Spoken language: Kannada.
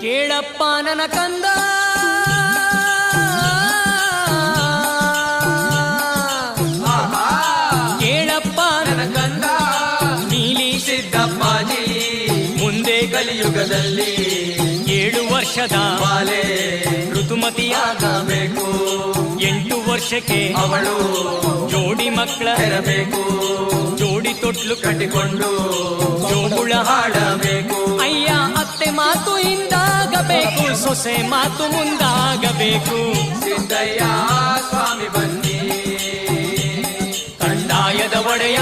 ಕೇಳಪ್ಪ ನನ್ನ ಕಂದ, ಕೇಳಪ್ಪ ನನ್ನ ಕಂದ, ನೀಲಿ ಸಿದ್ದಪ್ಪಾಜಿ ಮುಂದೆ ಕಲಿಯುಗದಲ್ಲಿ 7 ವರ್ಷದ ಬಾಲೆ ಋತುಮತಿಯಾಗಬೇಕು. 8 ವರ್ಷಕ್ಕೆ ಅವಳು ಜೋಡಿ ಮಕ್ಕಳ ಹೆರಬೇಕು. ಜೋಡಿ ತೊಟ್ಲು ಕಟ್ಟಿಕೊಂಡು ಜೋಗುಳ ಹಾಡಬೇಕು. ಅಯ್ಯ ಅತ್ತೆ ಮಾತು ಹಿಂದಾಗಬೇಕು, ಸೊಸೆ ಮಾತು ಮುಂದಾಗಬೇಕು. ಸಿದ್ದಯ್ಯ ಸ್ವಾಮಿ ಬನ್ನಿ, ಕಂದಾಯದ ಒಡೆಯ